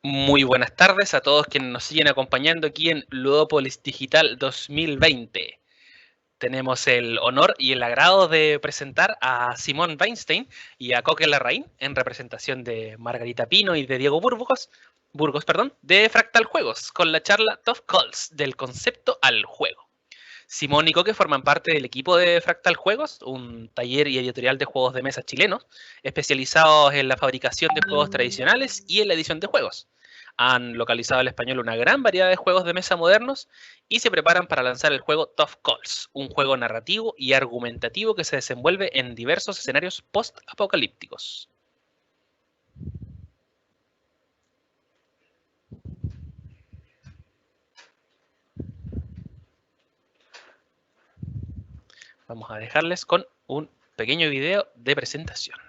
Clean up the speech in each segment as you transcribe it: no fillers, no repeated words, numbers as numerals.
Muy buenas tardes a todos quienes nos siguen acompañando aquí en Ludópolis Digital 2020. Tenemos el honor y el agrado de presentar a Simón Weinstein y a Coque Larraín en representación de Margarita Pino y de Diego Burgos, de Fractal Juegos, con la charla Tough Calls, del concepto al juego. Simón y Coque forman parte del equipo de Fractal Juegos, un taller y editorial de juegos de mesa chilenos, especializados en la fabricación de juegos tradicionales y en la edición de juegos. Han localizado al español una gran variedad de juegos de mesa modernos y se preparan para lanzar el juego Tough Calls, un juego narrativo y argumentativo que se desenvuelve en diversos escenarios post-apocalípticos. Vamos a dejarles con un pequeño video de presentación.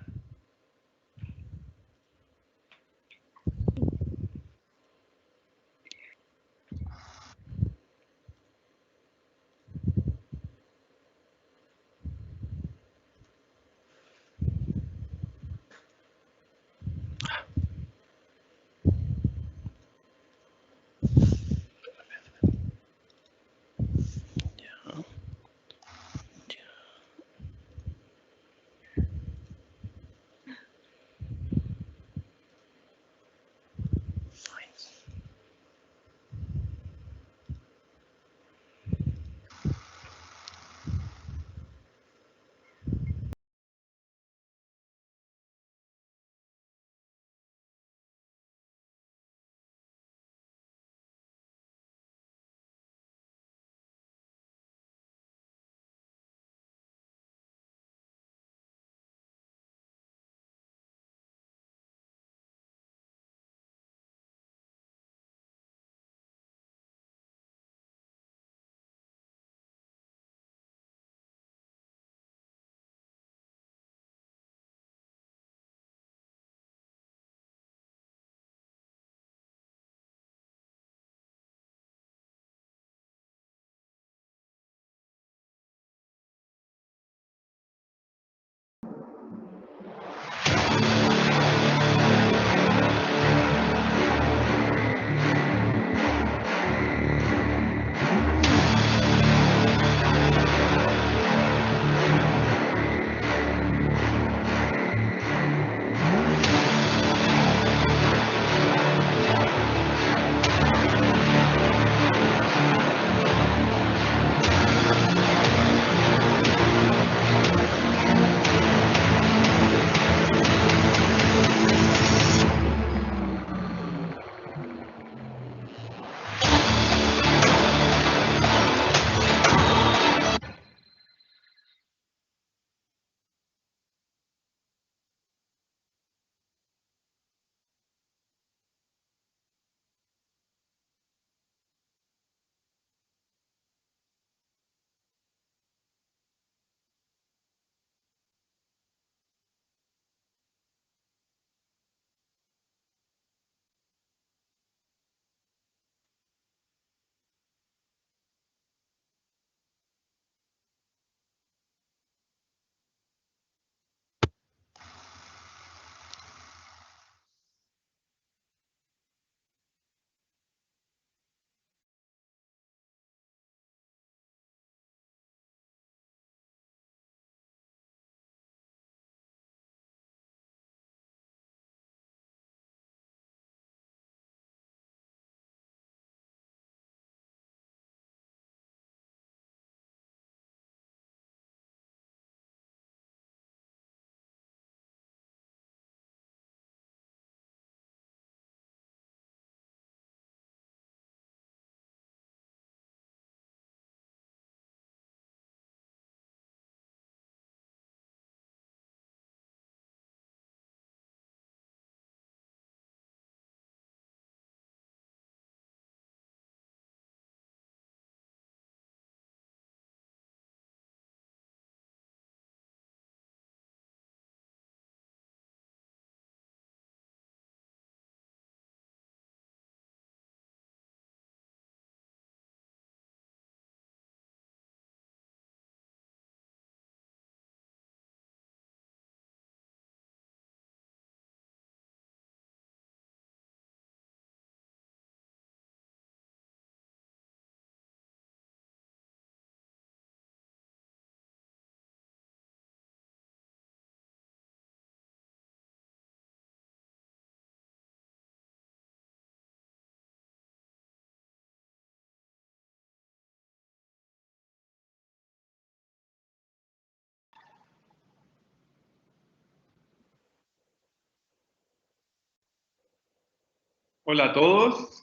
Hola a todos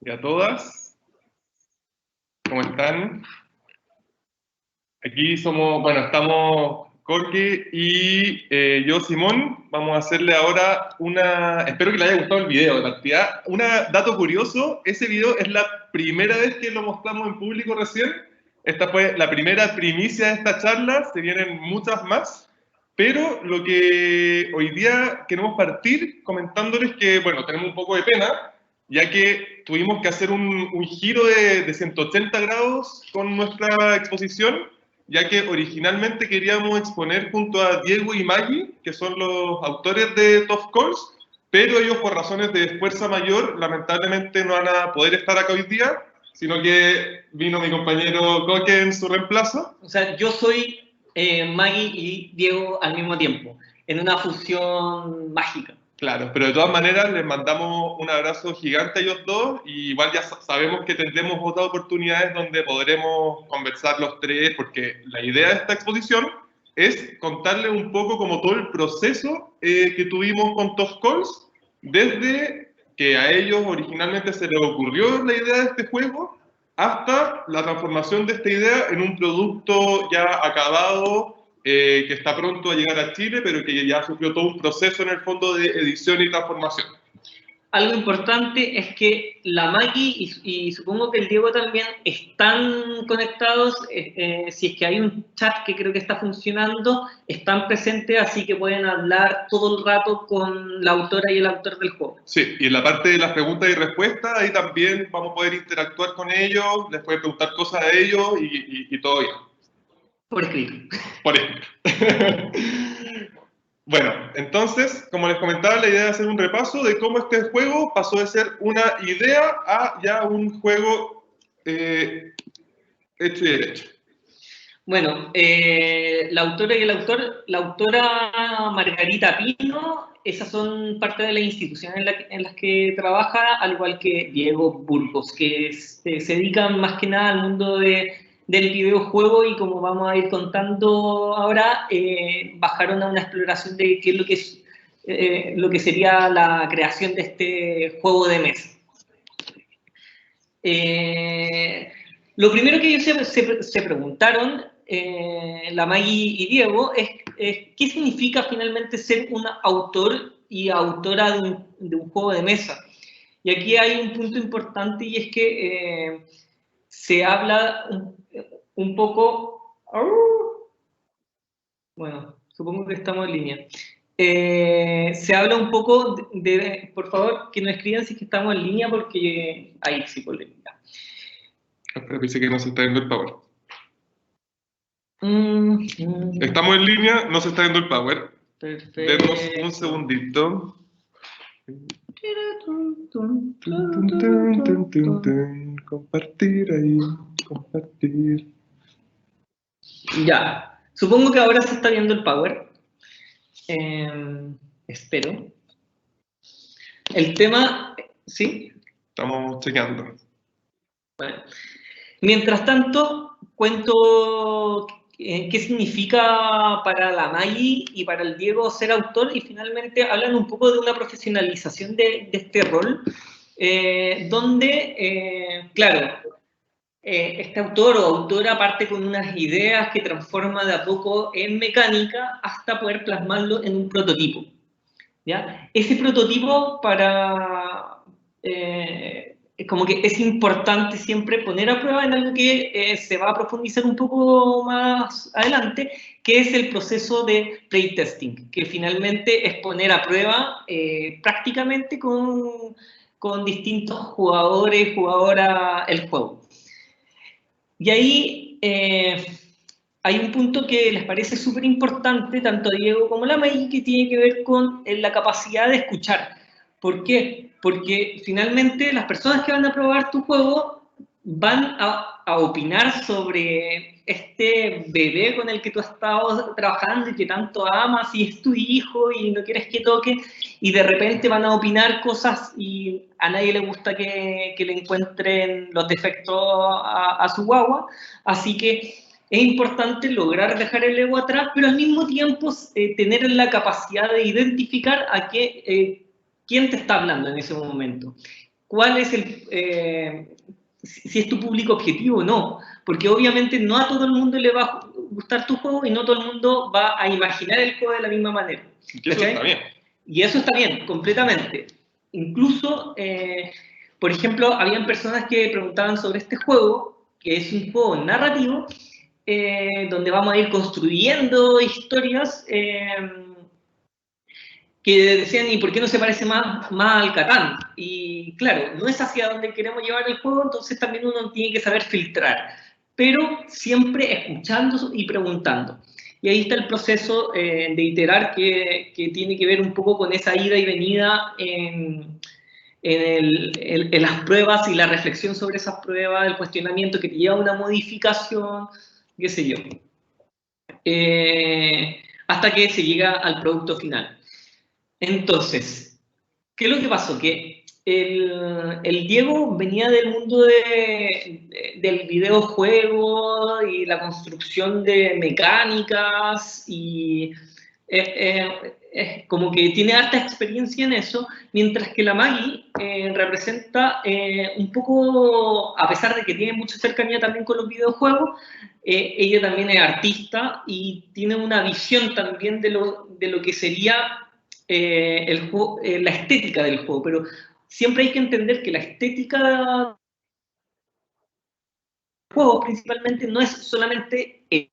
y a todas, ¿cómo están? Aquí somos, bueno, estamos Jorge y yo, Simón. Vamos a hacerle ahora espero que le haya gustado el video de partida. Un dato curioso, ese video es la primera vez que lo mostramos en público recién. Esta fue la primera primicia de esta charla, se vienen muchas más. Pero lo que hoy día queremos partir comentándoles que, bueno, tenemos un poco de pena, ya que tuvimos que hacer un giro de 180 grados con nuestra exposición, ya que originalmente queríamos exponer junto a Diego y Maggie, que son los autores de Tough Calls, pero ellos por razones de fuerza mayor lamentablemente no van a poder estar acá hoy día, sino que vino mi compañero Coque en su reemplazo. O sea, yo soy Maggie y Diego al mismo tiempo, en una fusión mágica. Claro, pero de todas maneras les mandamos un abrazo gigante a ellos dos, y igual ya sabemos que tendremos otras oportunidades donde podremos conversar los tres, porque la idea de esta exposición es contarles un poco como todo el proceso que tuvimos con Tough Calls, desde que a ellos originalmente se les ocurrió la idea de este juego, hasta la transformación de esta idea en un producto ya acabado, que está pronto a llegar a Chile, pero que ya sufrió todo un proceso en el fondo de edición y transformación. Algo importante es que la Maggie y supongo que el Diego también están conectados, si es que hay un chat que creo que está funcionando, están presentes, así que pueden hablar todo el rato con la autora y el autor del juego. Sí, y en la parte de las preguntas y respuestas, ahí también vamos a poder interactuar con ellos, les pueden preguntar cosas a ellos y todo bien. Por escrito. Por escrito. Bueno, entonces, como les comentaba, la idea es hacer un repaso de cómo este juego pasó de ser una idea a ya un juego hecho y derecho. Bueno, la autora y el autor, la autora Margarita Pino, esas son parte de la institución en las que trabaja, al igual que Diego Burgos, que se dedican más que nada al mundo del videojuego, y como vamos a ir contando ahora, bajaron a una exploración de qué es lo que sería la creación de este juego de mesa. Lo primero que ellos se preguntaron, la Maggie y Diego, es qué significa finalmente ser un autor y autora de un juego de mesa. Y aquí hay un punto importante, y es que se habla un poco... Bueno, supongo que estamos en línea. Se habla un poco por favor, que nos escriban si es que estamos en línea, porque ahí sí polémica. Espera, dice que no se está viendo el power. Estamos en línea, no se está viendo el power. Perfecto. Denos un segundito. Compartir ahí, compartir. Ya, supongo que ahora se está viendo el power. Espero. El tema, ¿sí? Estamos chequeando. Bueno, mientras tanto, cuento qué significa para la Maggie y para el Diego ser autor, y finalmente hablan un poco de una profesionalización de este rol, donde, claro, este autor o autora parte con unas ideas que transforma de a poco en mecánica hasta poder plasmarlo en un prototipo, ¿ya? Ese prototipo como que es importante siempre poner a prueba en algo que se va a profundizar un poco más adelante, que es el proceso de playtesting, que finalmente es poner a prueba prácticamente con distintos jugadores, jugadoras, el juego. Y ahí hay un punto que les parece súper importante, tanto a Diego como a la Maggie, que tiene que ver con la capacidad de escuchar. ¿Por qué? Porque finalmente las personas que van a probar tu juego van a opinar sobre este bebé con el que tú has estado trabajando y que tanto amas, y es tu hijo y no quieres que toque, y de repente van a opinar cosas y a nadie le gusta que le encuentren los defectos a su guagua. Así que es importante lograr dejar el ego atrás, pero al mismo tiempo tener la capacidad de identificar a qué quién te está hablando en ese momento, cuál es si es tu público objetivo o no, porque obviamente no a todo el mundo le va a gustar tu juego y no todo el mundo va a imaginar el juego de la misma manera. Y eso está bien. Y eso está bien, completamente. Incluso, por ejemplo, habían personas que preguntaban sobre este juego, que es un juego narrativo, donde vamos a ir construyendo historias que decían, ¿y por qué no se parece más al Catán? Y claro, no es hacia donde queremos llevar el juego, entonces también uno tiene que saber filtrar, pero siempre escuchando y preguntando. Y ahí está el proceso de iterar que tiene que ver un poco con esa ida y venida en las pruebas y la reflexión sobre esas pruebas, el cuestionamiento que te lleva a una modificación, qué sé yo, hasta que se llega al producto final. Entonces, ¿qué es lo que pasó? Que el Diego venía del mundo del videojuego y la construcción de mecánicas y como que tiene harta experiencia en eso, mientras que la Maggie representa un poco, a pesar de que tiene mucha cercanía también con los videojuegos, ella también es artista y tiene una visión también de lo que sería el juego, la estética del juego, pero siempre hay que entender que la estética del juego principalmente no es solamente que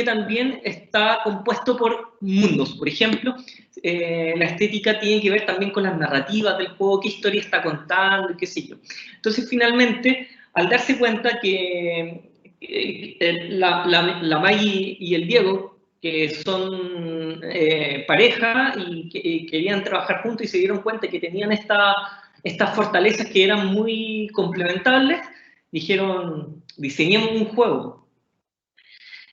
también está compuesto por mundos. Por ejemplo, la estética tiene que ver también con las narrativas del juego, qué historia está contando, qué sé yo. Entonces, finalmente, al darse cuenta que la Maggie y el Diego, que son pareja y que querían trabajar juntos y se dieron cuenta que tenían estas fortalezas que eran muy complementables, dijeron, diseñemos un juego.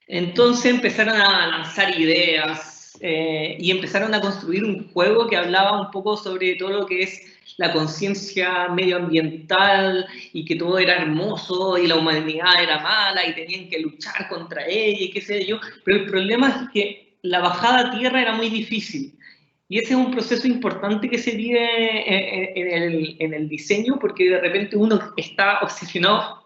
Entonces empezaron a lanzar ideas y empezaron a construir un juego que hablaba un poco sobre todo lo que es la conciencia medioambiental y que todo era hermoso y la humanidad era mala y tenían que luchar contra ella y qué sé yo. Pero el problema es que la bajada a tierra era muy difícil. Y ese es un proceso importante que se vive en el diseño porque de repente uno está obsesionado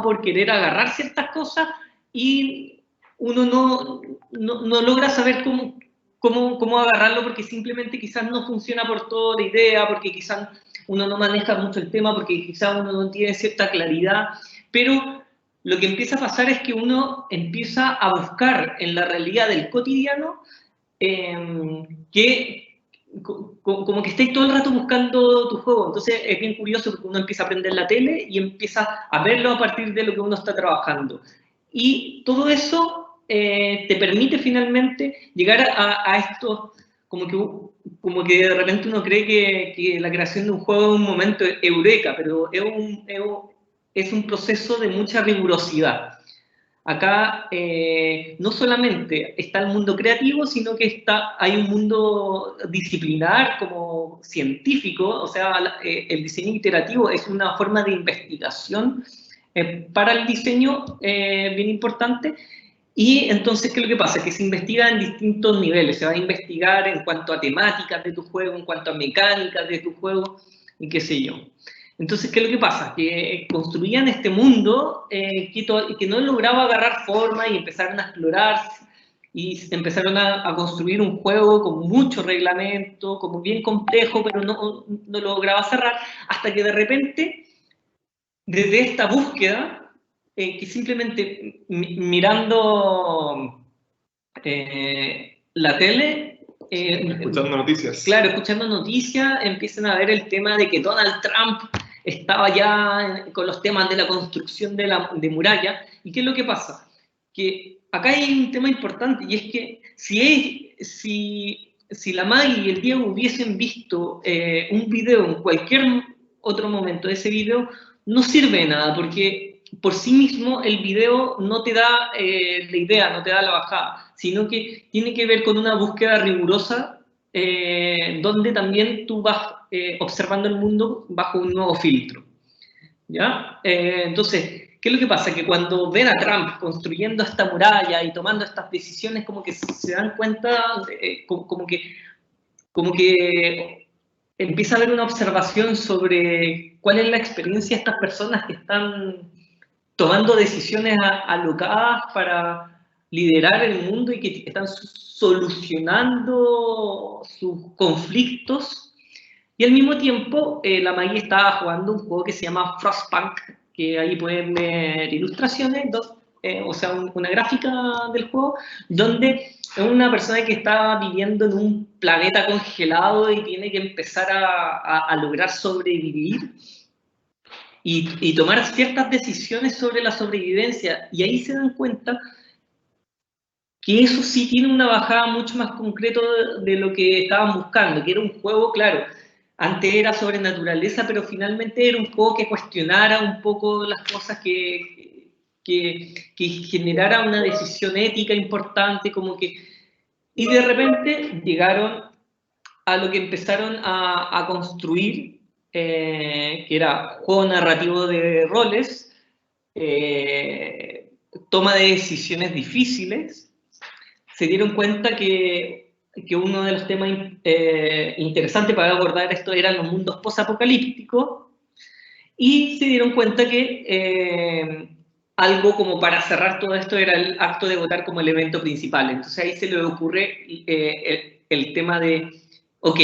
por querer agarrar ciertas cosas y uno no logra saber cómo agarrarlo porque simplemente quizás no funciona por toda la idea, porque quizás uno no maneja mucho el tema, porque quizás uno no tiene cierta claridad, pero lo que empieza a pasar es que uno empieza a buscar en la realidad del cotidiano como que estáis todo el rato buscando tu juego. Entonces es bien curioso porque uno empieza a aprender la tele y empieza a verlo a partir de lo que uno está trabajando. Y todo eso te permite finalmente llegar a esto, como que de repente uno cree que la creación de un juego es un momento eureka, pero es un proceso de mucha rigurosidad. Acá no solamente está el mundo creativo, sino que hay un mundo disciplinar como científico, o sea, el diseño iterativo es una forma de investigación para el diseño bien importante. Y entonces, ¿qué es lo que pasa? Que se investiga en distintos niveles, se va a investigar en cuanto a temáticas de tu juego, en cuanto a mecánicas de tu juego, y qué sé yo. Entonces, ¿qué es lo que pasa? Que construían este mundo que no lograba agarrar forma y empezaron a explorar y empezaron a construir un juego con mucho reglamento, como bien complejo, pero no lograba cerrar, hasta que de repente, desde esta búsqueda, que simplemente mirando la tele, escuchando noticias. Claro, escuchando noticias, empiezan a ver el tema de que Donald Trump estaba ya con los temas de la construcción de muralla. ¿Y qué es lo que pasa? Que acá hay un tema importante y es que si la Maggie y el Diego hubiesen visto un video en cualquier otro momento de ese video, no sirve de nada porque por sí mismo el video no te da la idea, no te da la bajada, sino que tiene que ver con una búsqueda rigurosa donde también tú vas observando el mundo bajo un nuevo filtro. ¿Ya? Entonces, ¿qué es lo que pasa? Que cuando ven a Trump construyendo esta muralla y tomando estas decisiones, como que se dan cuenta, como que como que empieza a haber una observación sobre cuál es la experiencia de estas personas que están tomando decisiones alocadas para liderar el mundo y que están solucionando sus conflictos. Y al mismo tiempo, la Maggie estaba jugando un juego que se llama Frostpunk, que ahí pueden ver ilustraciones, o sea, una gráfica del juego, donde es una persona que está viviendo en un planeta congelado y tiene que empezar a lograr sobrevivir y tomar ciertas decisiones sobre la sobrevivencia. Y ahí se dan cuenta que eso sí tiene una bajada mucho más concreta de lo que estaban buscando, que era un juego, claro, antes era sobre naturaleza, pero finalmente era un juego que cuestionara un poco las cosas, que generara una decisión ética importante, como que... Y de repente llegaron a lo que empezaron a construir, que era juego narrativo de roles, toma de decisiones difíciles. Se dieron cuenta que uno de los temas interesantes para abordar esto eran los mundos posapocalípticos, y se dieron cuenta que algo como para cerrar todo esto era el acto de votar como elemento principal. Entonces ahí se le ocurre el tema de, ok,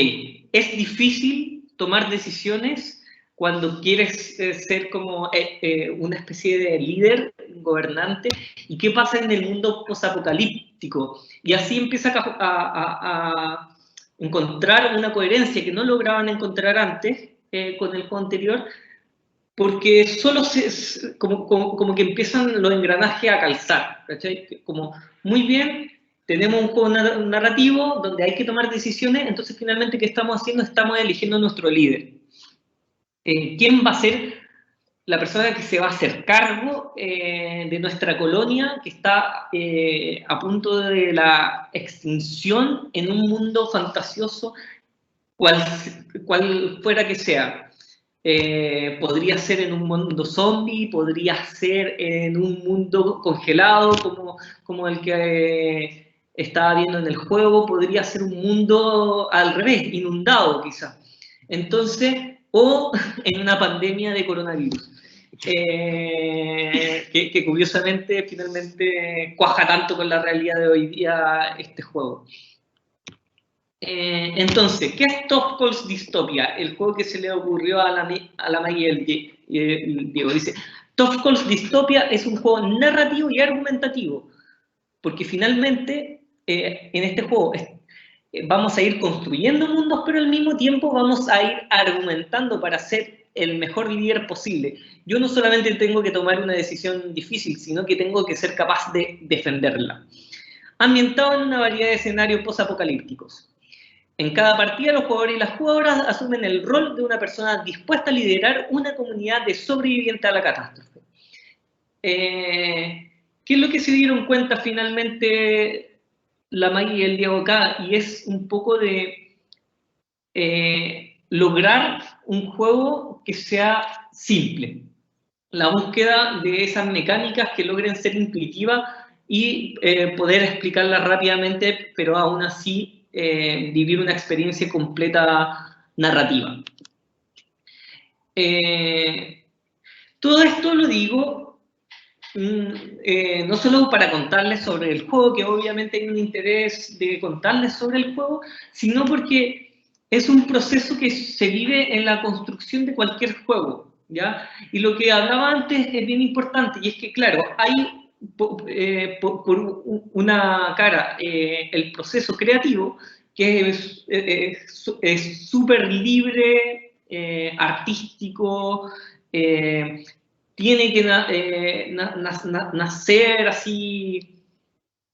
es difícil tomar decisiones cuando quieres ser como una especie de líder, gobernante, y qué pasa en el mundo posapocalíptico. Y así empieza a encontrar una coherencia que no lograban encontrar antes con el juego anterior, porque solo como que empiezan los engranajes a calzar, ¿cachai? Como, muy bien, tenemos un juego narrativo donde hay que tomar decisiones, entonces finalmente, ¿qué estamos haciendo? Estamos eligiendo nuestro líder. ¿Quién va a ser la persona que se va a hacer cargo de nuestra colonia, que está a punto de la extinción en un mundo fantasioso, cual fuera que sea? Podría ser en un mundo zombie, podría ser en un mundo congelado como el que estaba viendo en el juego, podría ser un mundo al revés, inundado quizá. Entonces, o en una pandemia de coronavirus, que curiosamente finalmente cuaja tanto con la realidad de hoy día este juego. Entonces, ¿qué es Top Calls Dystopia? El juego que se le ocurrió a la Maggie y el Diego. Dice, Top Calls Dystopia es un juego narrativo y argumentativo, porque finalmente en este juego vamos a ir construyendo mundos, pero al mismo tiempo vamos a ir argumentando para ser el mejor líder posible. Yo no solamente tengo que tomar una decisión difícil, sino que tengo que ser capaz de defenderla. Ambientado en una variedad de escenarios posapocalípticos. En cada partida, los jugadores y las jugadoras asumen el rol de una persona dispuesta a liderar una comunidad de sobrevivientes a la catástrofe. ¿Qué es lo que se dieron cuenta finalmente la Maggie y el Diego acá? Y es un poco de lograr un juego que sea simple. La búsqueda de esas mecánicas que logren ser intuitivas y poder explicarlas rápidamente, pero aún así vivir una experiencia completa narrativa. Todo esto lo digo no solo para contarles sobre el juego, que obviamente hay un interés de contarles sobre el juego, sino porque es un proceso que se vive en la construcción de cualquier juego, ¿ya? Y lo que hablaba antes es bien importante, y es que, claro, hay por una cara el proceso creativo, que es súper libre, artístico, tiene que nacer así,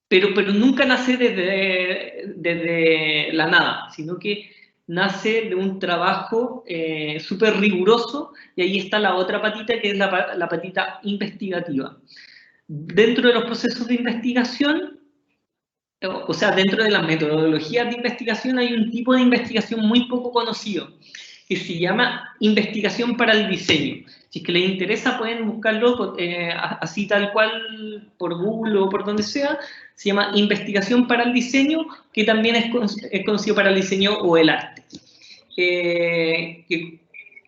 pero nunca nace desde la nada, sino que nace de un trabajo súper riguroso, y ahí está la otra patita, que es la patita investigativa. Dentro de los procesos de investigación, o sea, dentro de las metodologías de investigación, hay un tipo de investigación muy poco conocido, que se llama investigación para el diseño. Si es que les interesa, pueden buscarlo así tal cual por Google o por donde sea, se llama investigación para el diseño, que también es conocido para el diseño o el arte. ¿Qué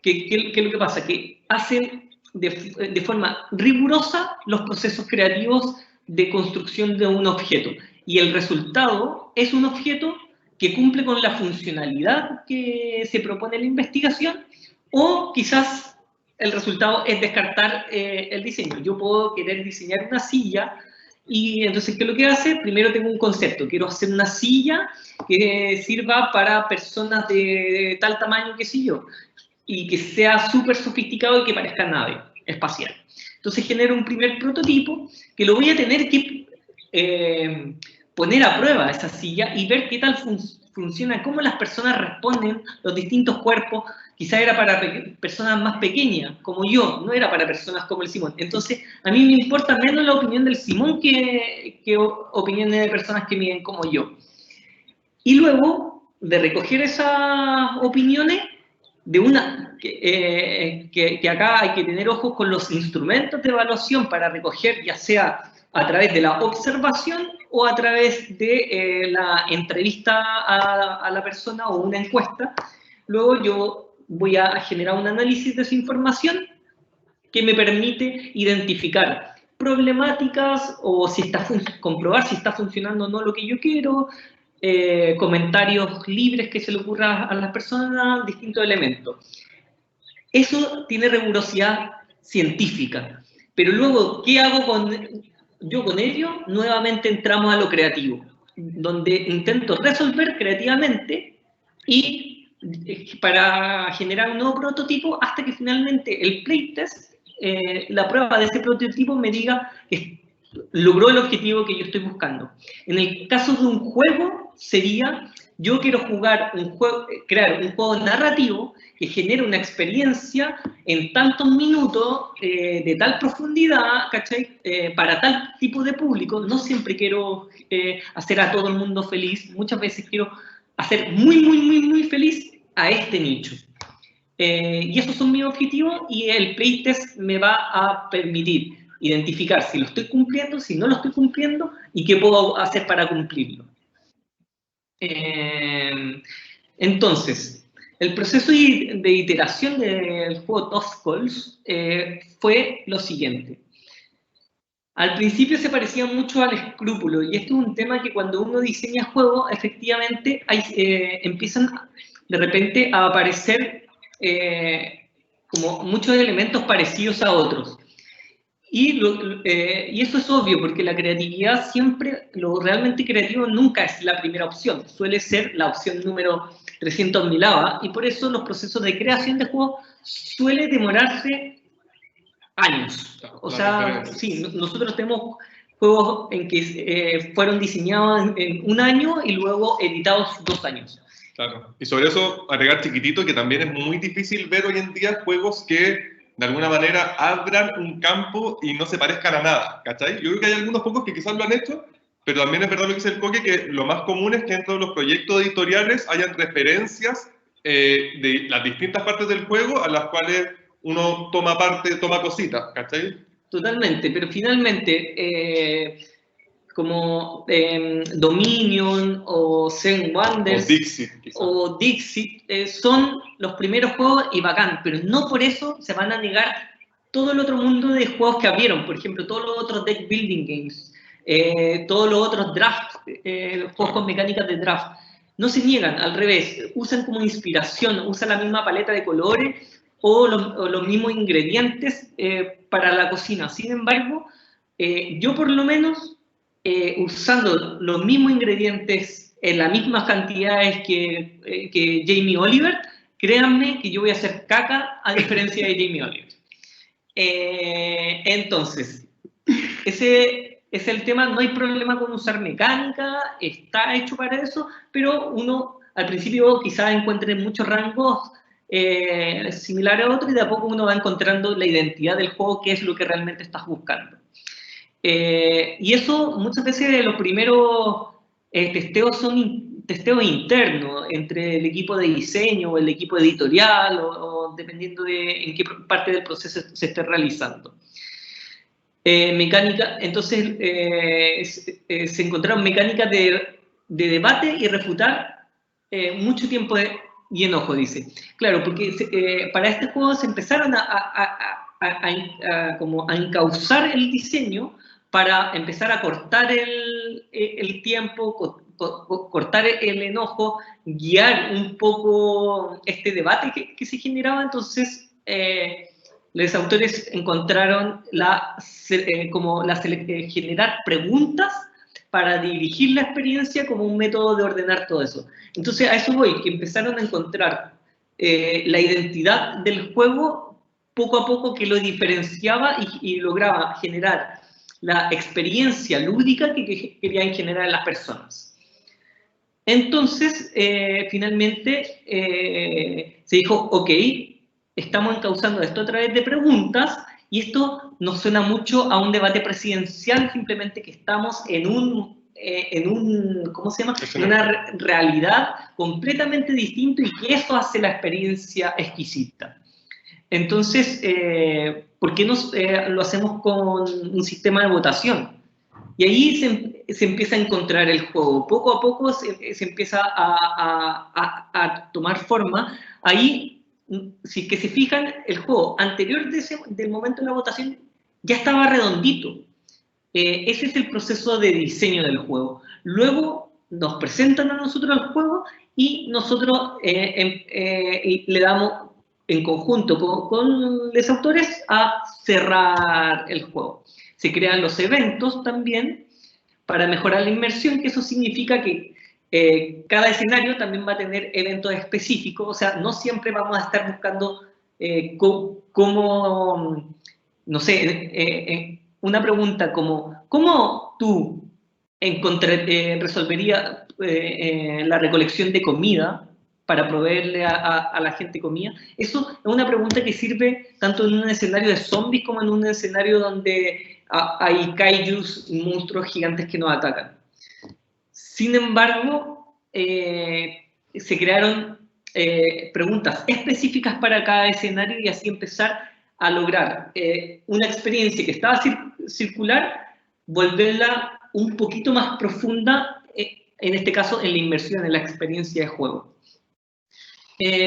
es lo que pasa? Que hacen de forma rigurosa los procesos creativos de construcción de un objeto. Y el resultado es un objeto que cumple con la funcionalidad que se propone en la investigación, o quizás el resultado es descartar el diseño. Yo puedo querer diseñar una silla, y entonces, ¿qué es lo que hace? Primero tengo un concepto, quiero hacer una silla que sirva para personas de tal tamaño, qué sé yo, y que sea súper sofisticado y que parezca nave espacial. Entonces genero un primer prototipo que lo voy a tener que poner a prueba esa silla y ver qué tal funciona, cómo las personas responden, los distintos cuerpos. Quizá era para personas más pequeñas, como yo, no era para personas como el Simón. Entonces, a mí me importa menos la opinión del Simón que opiniones de personas que miden como yo. Y luego, de recoger esas opiniones, que acá hay que tener ojos con los instrumentos de evaluación para recoger, ya sea a través de la observación o a través de la entrevista a la persona o una encuesta. Luego yo voy a generar un análisis de esa información que me permite identificar problemáticas o comprobar si está funcionando o no lo que yo quiero, comentarios libres que se le ocurra a las personas, distintos elementos. Eso tiene rigurosidad científica. Pero luego, ¿qué hago yo con ello? Nuevamente entramos a lo creativo, donde intento resolver creativamente y para generar un nuevo prototipo hasta que finalmente el playtest, la prueba de ese prototipo me diga que logró el objetivo que yo estoy buscando. En el caso de un juego sería, yo quiero crear un juego narrativo que genere una experiencia en tantos minutos, de tal profundidad, ¿cachai? Para tal tipo de público. No siempre quiero hacer a todo el mundo feliz, muchas veces quiero hacer muy feliz a este nicho. Y esos son mis objetivos, y el playtest me va a permitir identificar si lo estoy cumpliendo, si no lo estoy cumpliendo, y qué puedo hacer para cumplirlo. Entonces, el proceso de iteración del juego Tough Calls fue lo siguiente. Al principio se parecía mucho al escrúpulo, y esto es un tema que cuando uno diseña juegos, efectivamente empiezan de repente a aparecer como muchos elementos parecidos a otros. Y eso es obvio, porque la creatividad siempre, lo realmente creativo nunca es la primera opción, suele ser la opción número 300.000ava, y por eso los procesos de creación de juegos suelen demorarse años. O sea, sí, nosotros tenemos juegos en que fueron diseñados en un año y luego editados 2 años. Claro, y sobre eso agregar chiquitito que también es muy difícil ver hoy en día juegos que de alguna manera abran un campo y no se parezcan a nada, ¿cachai? Yo creo que hay algunos pocos que quizás lo han hecho, pero también es verdad lo que dice el Coque, que lo más común es que dentro de los proyectos editoriales hayan referencias de las distintas partes del juego a las cuales uno toma cositas, ¿cachai? Totalmente, pero finalmente, como Dominion o Seven Wonders o Dixit son los primeros juegos y bacán, pero no por eso se van a negar todo el otro mundo de juegos que abrieron, por ejemplo, todos los otros deck building games, todos los otros drafts, los juegos con mecánicas de draft. No se niegan, al revés, usan como inspiración, usan la misma paleta de colores o los mismos ingredientes para la cocina. Sin embargo, yo por lo menos, usando los mismos ingredientes en las mismas cantidades que Jamie Oliver, créanme que yo voy a hacer caca a diferencia de Jamie Oliver. Entonces, ese es el tema, no hay problema con usar mecánica, está hecho para eso, pero uno al principio quizás encuentre muchos rangos similares a otros, y de a poco uno va encontrando la identidad del juego, que es lo que realmente estás buscando. Y eso muchas veces los primeros testeos son testeos internos entre el equipo de diseño o el equipo editorial, o dependiendo de en qué parte del proceso se esté realizando. Mecánica, entonces se encontraron mecánicas de debate y refutar mucho tiempo y enojo, dice. Claro, porque para este juego se empezaron como a encauzar el diseño para empezar a cortar el tiempo, cortar el enojo, guiar un poco este debate que se generaba. Entonces, los autores encontraron generar preguntas para dirigir la experiencia como un método de ordenar todo eso. Entonces, a eso voy, que empezaron a encontrar la identidad del juego poco a poco, que lo diferenciaba y lograba generar la experiencia lúdica que querían generar en las personas. Entonces, finalmente, se dijo, ok, estamos encauzando esto a través de preguntas, y esto nos suena mucho a un debate presidencial, simplemente que estamos en ¿cómo se llama? En una realidad completamente distinta, y que eso hace la experiencia exquisita. Entonces, ¿por qué no lo hacemos con un sistema de votación? Y ahí se empieza a encontrar el juego. Poco a poco se empieza a tomar forma. Ahí, si que se fijan, el juego anterior del momento de la votación ya estaba redondito. Ese es el proceso de diseño del juego. Luego nos presentan a nosotros el juego, y nosotros le damos en conjunto con los autores a cerrar el juego. Se crean los eventos también para mejorar la inmersión, que eso significa que cada escenario también va a tener eventos específicos. O sea, no siempre vamos a estar buscando cómo, no sé, una pregunta como, ¿cómo tú resolverías la recolección de comida para proveerle a la gente comida? Eso es una pregunta que sirve tanto en un escenario de zombies como en un escenario donde hay kaijus, monstruos gigantes que nos atacan. Sin embargo, se crearon preguntas específicas para cada escenario, y así empezar a lograr una experiencia que estaba circular, volverla un poquito más profunda, en este caso en la inmersión, en la experiencia de juego.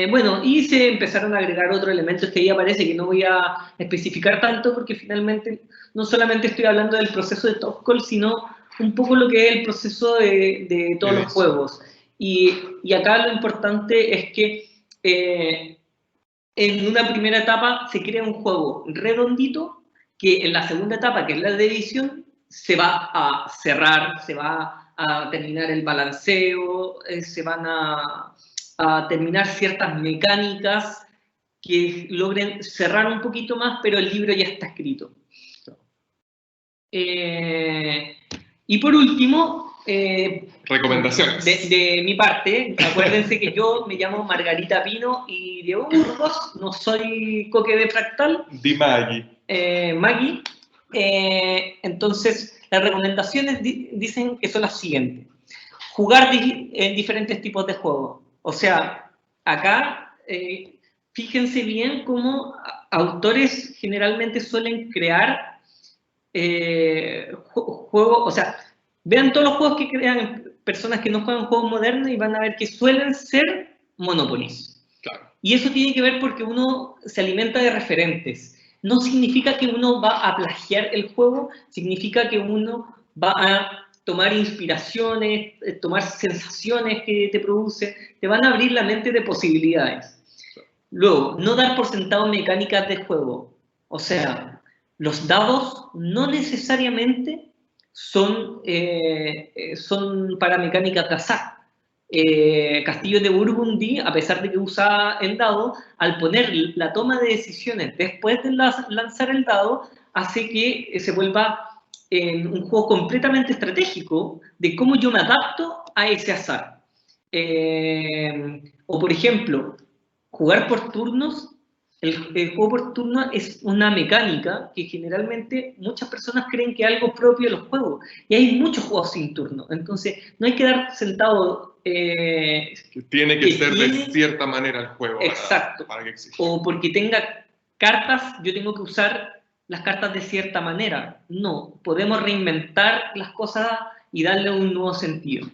Bueno, y se empezaron a agregar otros elementos que ahí aparece, que no voy a especificar tanto, porque finalmente no solamente estoy hablando del proceso de Top Call, sino un poco lo que es el proceso de todos los juegos. Y acá lo importante es que en una primera etapa se crea un juego redondito, que en la segunda etapa, que es la de edición, se va a cerrar, se va a terminar el balanceo, se van a terminar ciertas mecánicas que logren cerrar un poquito más, pero el libro ya está escrito. Y por último, recomendaciones. De mi parte, acuérdense que yo me llamo Margarita Pino y de Burgos, no soy Coque de Fractal. Di Maggie. Maggie. Entonces, las recomendaciones dicen que son las siguientes. Jugar en diferentes tipos de juegos. O sea, acá, fíjense bien cómo autores generalmente suelen crear juegos, o sea, vean todos los juegos que crean personas que no juegan juegos modernos y van a ver que suelen ser Monopolies. Claro. Y eso tiene que ver porque uno se alimenta de referentes. No significa que uno va a plagiar el juego, significa que uno va a tomar inspiraciones, tomar sensaciones que te producen, te van a abrir la mente de posibilidades. Luego, no dar por sentado mecánicas de juego. O sea, los dados no necesariamente son para mecánicas de azar. Castillo de Burgundy, a pesar de que usaba el dado, al poner la toma de decisiones después de lanzar el dado, hace que se vuelva un juego completamente estratégico de cómo yo me adapto a ese azar. O por ejemplo, jugar por turnos. El juego por turno es una mecánica que generalmente muchas personas creen que es algo propio de los juegos, y hay muchos juegos sin turno. Entonces no hay que dar sentado tiene que ser de cierta manera el juego. Exacto. Para que exista. O porque tenga cartas, yo tengo que usar las cartas de cierta manera. No, podemos reinventar las cosas y darle un nuevo sentido.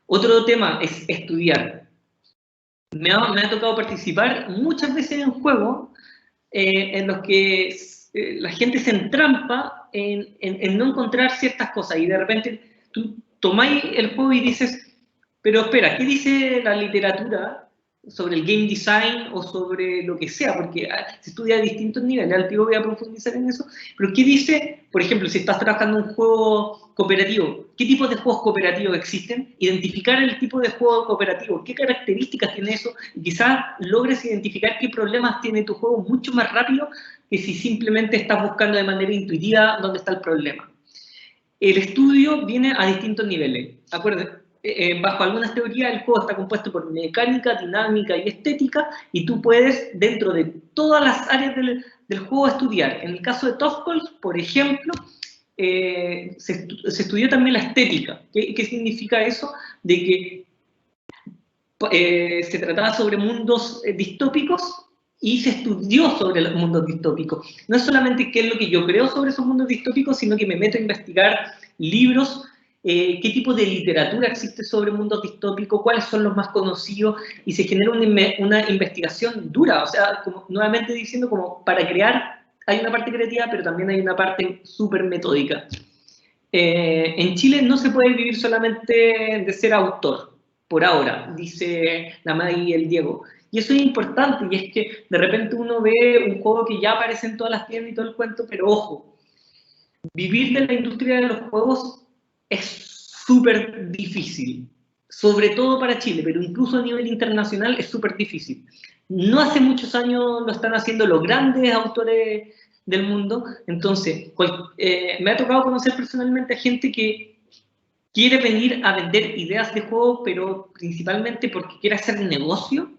Otro tema es estudiar. Me ha tocado participar muchas veces en juegos en los que la gente se entrampa en no encontrar ciertas cosas y de repente tú tomáis el juego y dices, pero espera, ¿qué dice la literatura sobre el game design o sobre lo que sea? Porque se estudia a distintos niveles, al tiro voy a profundizar en eso, pero ¿qué dice, por ejemplo, si estás trabajando en un juego cooperativo, qué tipos de juegos cooperativos existen? Identificar el tipo de juego cooperativo, qué características tiene eso, y quizás logres identificar qué problemas tiene tu juego mucho más rápido que si simplemente estás buscando de manera intuitiva dónde está el problema. El estudio viene a distintos niveles. Acuérdense, bajo algunas teorías el juego está compuesto por mecánica, dinámica y estética, y tú puedes, dentro de todas las áreas del juego, estudiar. En el caso de Tough Calls, por ejemplo, se estudió también la estética. ¿Qué significa eso? De que se trataba sobre mundos distópicos y se estudió sobre los mundos distópicos. No es solamente qué es lo que yo creo sobre esos mundos distópicos, sino que me meto a investigar libros, qué tipo de literatura existe sobre mundos distópicos, cuáles son los más conocidos, y se genera una investigación dura, o sea, como, nuevamente diciendo, como para crear, hay una parte creativa, pero también hay una parte súper metódica. En Chile no se puede vivir solamente de ser autor, por ahora, dice la Maggie y el Diego. Y eso es importante, y es que de repente uno ve un juego que ya aparece en todas las tiendas y todo el cuento, pero ojo, vivir de la industria de los juegos es súper difícil, sobre todo para Chile, pero incluso a nivel internacional es súper difícil. No hace muchos años lo están haciendo los grandes autores del mundo, entonces me ha tocado conocer personalmente a gente que quiere venir a vender ideas de juego, pero principalmente porque quiere hacer negocio.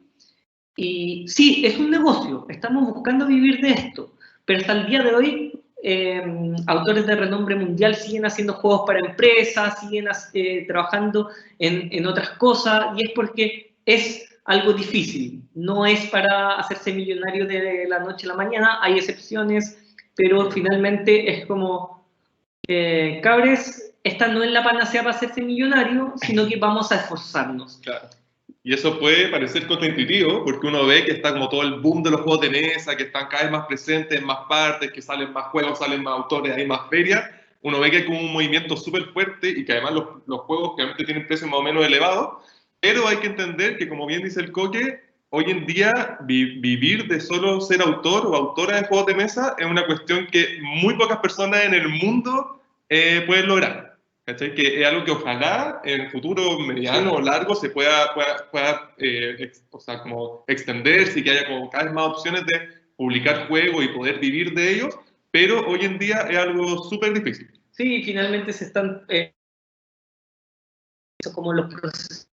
Y sí, es un negocio, estamos buscando vivir de esto, pero hasta el día de hoy autores de renombre mundial siguen haciendo juegos para empresas, siguen trabajando en otras cosas, y es porque es algo difícil, no es para hacerse millonario de la noche a la mañana, hay excepciones, pero finalmente es como, cabres, esta no es la panacea para hacerse millonario, sino que vamos a esforzarnos. Claro. Y eso puede parecer contraintuitivo, porque uno ve que está como todo el boom de los juegos de mesa, que están cada vez más presentes en más partes, que salen más juegos, salen más autores, hay más ferias. Uno ve que hay como un movimiento súper fuerte y que además los juegos realmente tienen precios más o menos elevados, pero hay que entender que, como bien dice el Coque, hoy en día vivir de solo ser autor o autora de juegos de mesa es una cuestión que muy pocas personas en el mundo pueden lograr. ¿Cachai? Que es algo que ojalá en el futuro mediano o largo se pueda o sea, como extenderse y que haya como cada vez más opciones de publicar juegos y poder vivir de ellos, pero hoy en día es algo súper difícil. Sí, finalmente se están como los procesos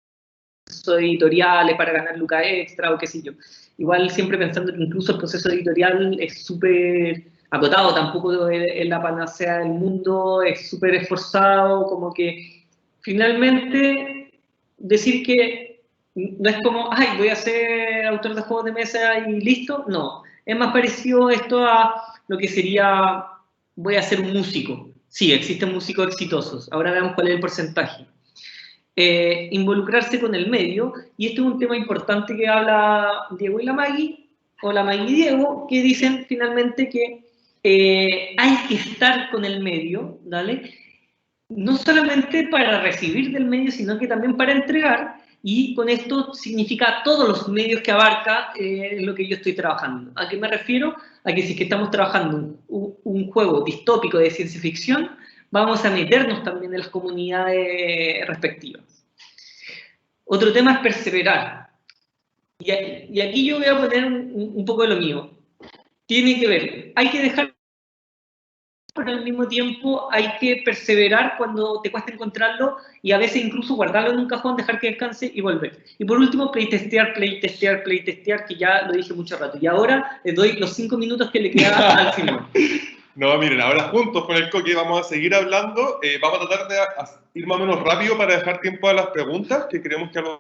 editoriales para ganar lucas extra o qué sé yo. Igual siempre pensando que incluso el proceso editorial es súper acotado, tampoco es la panacea del mundo, es súper esforzado, como que finalmente decir que no es como, ay, voy a ser autor de juegos de mesa y listo, no. Es más parecido esto a lo que sería, voy a ser un músico. Sí, existen músicos exitosos, ahora veamos cuál es el porcentaje. Involucrarse con el medio, y este es un tema importante que habla Diego y la Maggie, o la Maggie y Diego, que dicen finalmente que hay que estar con el medio, ¿vale? No solamente para recibir del medio, sino que también para entregar, y con esto significa todos los medios que abarca lo que yo estoy trabajando. ¿A qué me refiero? A que si es que estamos trabajando un juego distópico de ciencia ficción, vamos a meternos también en las comunidades respectivas. Otro tema es perseverar. Y aquí yo voy a poner un poco de lo mío. Tiene que ver, hay que dejar, pero al mismo tiempo hay que perseverar cuando te cuesta encontrarlo, y a veces incluso guardarlo en un cajón, dejar que descanse y volver. Y por último, playtestear, que ya lo dije mucho rato. Y ahora le doy los 5 minutos que le queda al Simón. No, miren, ahora juntos con el Coque vamos a seguir hablando. Vamos a tratar de ir más o menos rápido para dejar tiempo a las preguntas, que creemos que a los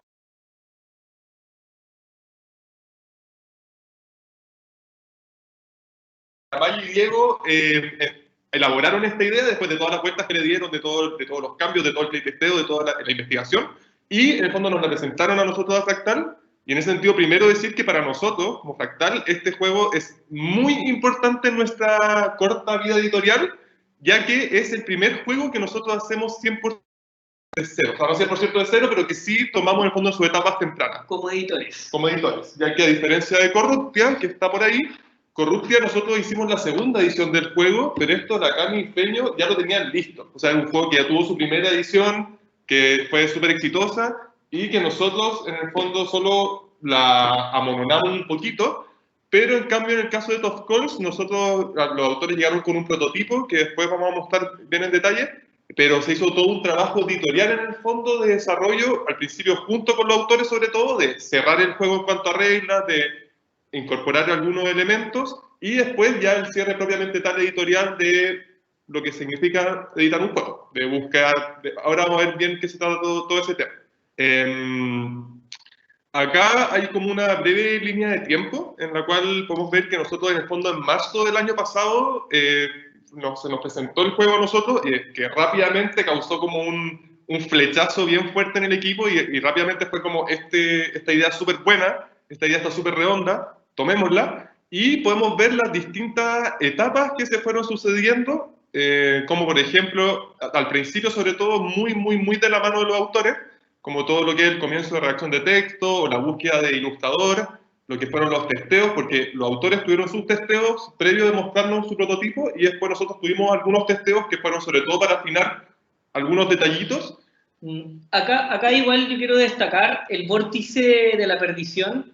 Maggi y Diego elaboraron esta idea después de todas las vueltas que le dieron, de todos los cambios, de todo el playtesteo, de toda la investigación, y en el fondo nos la presentaron a nosotros a Fractal. Y en ese sentido, primero decir que para nosotros, como Fractal, este juego es muy importante en nuestra corta vida editorial, ya que es el primer juego que nosotros hacemos 100% de cero. O sea, no 100% de cero, pero que sí tomamos en el fondo en sus etapas tempranas. Como editores. Como editores. Ya que a diferencia de Corruptia, que está por ahí, Corruptia nosotros hicimos la segunda edición del juego, pero esto la Cami y Feño ya lo tenían listo. O sea, es un juego que ya tuvo su primera edición, que fue súper exitosa, y que nosotros en el fondo solo la amononamos un poquito, pero en cambio en el caso de Tough Calls, nosotros, los autores llegaron con un prototipo que después vamos a mostrar bien en detalle, pero se hizo todo un trabajo editorial en el fondo de desarrollo, al principio junto con los autores sobre todo, de cerrar el juego en cuanto a reglas, de incorporar algunos elementos, y después ya el cierre propiamente tal editorial de lo que significa editar un juego, de buscar, ahora vamos a ver bien qué se trata todo ese tema. Acá hay como una breve línea de tiempo en la cual podemos ver que nosotros en el fondo en marzo del año pasado se nos presentó el juego a nosotros y que rápidamente causó como un flechazo bien fuerte en el equipo y rápidamente fue como esta idea es súper buena, esta idea está súper redonda, tomémosla, y podemos ver las distintas etapas que se fueron sucediendo, como por ejemplo, al principio sobre todo muy de la mano de los autores, como todo lo que es el comienzo de redacción de texto o la búsqueda de ilustrador, lo que fueron los testeos, porque los autores tuvieron sus testeos previo de mostrarnos su prototipo y después nosotros tuvimos algunos testeos que fueron sobre todo para afinar algunos detallitos. Acá igual yo quiero destacar el vórtice de la perdición,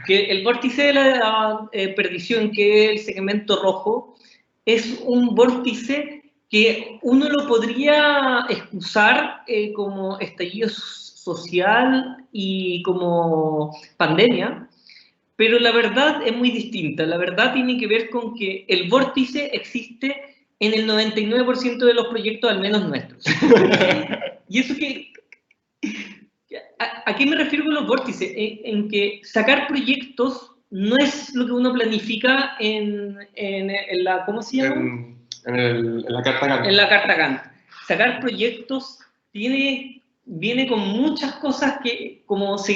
que el vórtice de la perdición, que es el segmento rojo, es un vórtice que uno lo podría excusar como estallido social y como pandemia, pero la verdad es muy distinta. La verdad tiene que ver con que el vórtice existe en el 99% de los proyectos, al menos nuestros. Y eso que... ¿A qué me refiero con los vórtices? En que sacar proyectos no es lo que uno planifica en la... ¿Cómo se llama? En la carta Gantt. En la carta Gantt. Sacar proyectos viene con muchas cosas que, como se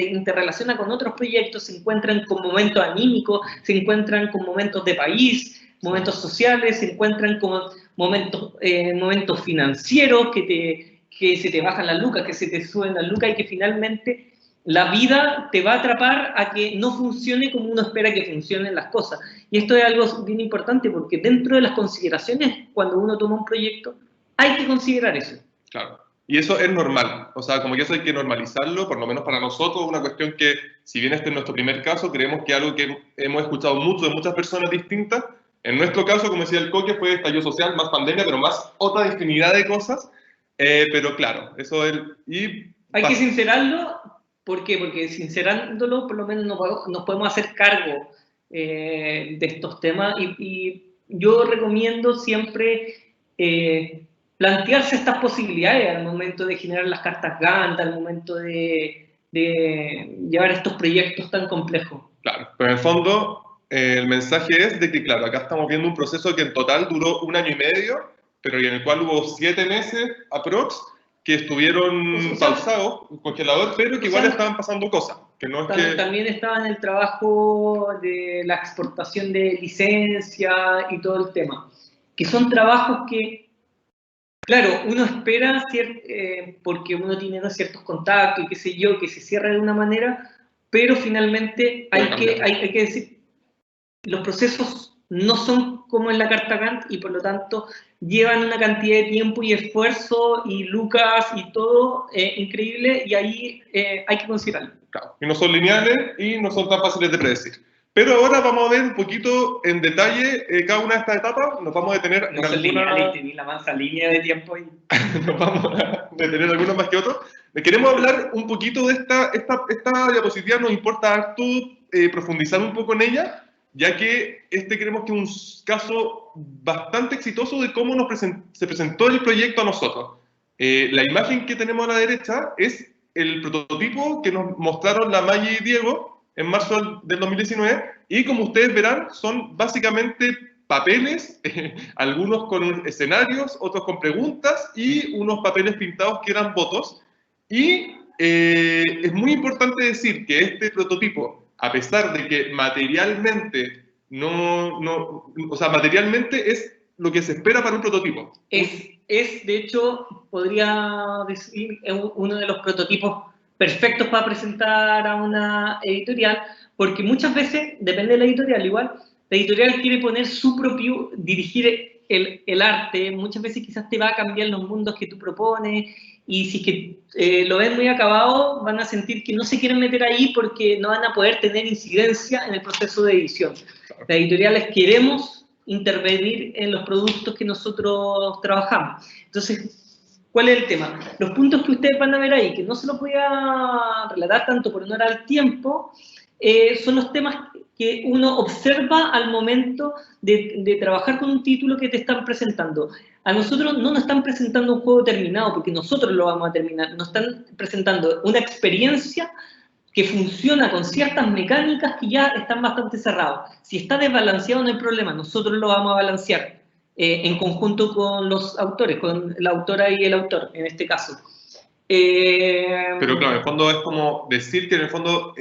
interrelaciona con otros proyectos, se encuentran con momentos anímicos, se encuentran con momentos de país, momentos sociales, se encuentran con momentos financieros que se te bajan las lucas, que se te suben las lucas y que finalmente la vida te va a atrapar a que no funcione como uno espera que funcionen las cosas. Y esto es algo bien importante porque dentro de las consideraciones, cuando uno toma un proyecto, hay que considerar eso. Claro. Y eso es normal, o sea, como que eso hay que normalizarlo, por lo menos para nosotros, una cuestión que, si bien este es nuestro primer caso, creemos que es algo que hemos escuchado mucho de muchas personas distintas. En nuestro caso, como decía el Coque, fue estallido social, más pandemia, pero más otra infinidad de cosas. Pero claro, eso es... Hay que sincerarlo. ¿Por qué? Porque sincerándolo, por lo menos nos podemos hacer cargo de estos temas y yo recomiendo siempre plantearse estas posibilidades al momento de generar las cartas Gantt, al momento de llevar estos proyectos tan complejos. Claro, pero en el fondo el mensaje es de que, claro, acá estamos viendo un proceso que en total duró 1 año y medio, pero en el cual hubo 7 meses aprox, que estuvieron pausados, congelador, pero que igual estaban pasando cosas. Que no es que... También estaba en el trabajo de la exportación de licencia y todo el tema. Que son trabajos que, claro, uno espera, porque uno tiene ciertos contactos y qué sé yo, que se cierre de una manera, pero finalmente hay que decir, los procesos no son como en la carta Gantt y por lo tanto llevan una cantidad de tiempo y esfuerzo y lucas y todo increíble y ahí hay que considerarlo. Claro, y no son lineales y no son tan fáciles de predecir. Pero ahora vamos a ver un poquito en detalle cada una de estas etapas. Nos vamos a detener no son lineales, tenés la mansa línea de tiempo ahí. Nos vamos a detener algunos más que otros. Queremos hablar un poquito de esta diapositiva, nos importa harto profundizar un poco en ella, ya que creemos que es un caso bastante exitoso de cómo se presentó el proyecto a nosotros. La imagen que tenemos a la derecha es el prototipo que nos mostraron la Maggi y Diego en marzo del 2019, y como ustedes verán, son básicamente papeles, algunos con escenarios, otros con preguntas, y unos papeles pintados que eran votos. Y es muy importante decir que este prototipo, a pesar de que materialmente o sea, materialmente es lo que se espera para un prototipo. De hecho, podría decir, uno de los prototipos perfectos para presentar a una editorial, porque muchas veces, depende de la editorial igual, la editorial quiere poner su propio, dirigir el arte, muchas veces quizás te va a cambiar los mundos que tú propones, y si es que lo ven muy acabado, van a sentir que no se quieren meter ahí porque no van a poder tener incidencia en el proceso de edición. Las editoriales queremos intervenir en los productos que nosotros trabajamos. Entonces, ¿cuál es el tema? Los puntos que ustedes van a ver ahí, que no se los voy a relatar tanto por honor al tiempo, son los temas que uno observa al momento de trabajar con un título que te están presentando. A nosotros no nos están presentando un juego terminado, porque nosotros lo vamos a terminar. Nos están presentando una experiencia que funciona con ciertas mecánicas que ya están bastante cerradas. Si está desbalanceado no hay problema, nosotros lo vamos a balancear en conjunto con los autores, con la autora y el autor, en este caso. Pero claro, en el fondo es como decir que en el fondo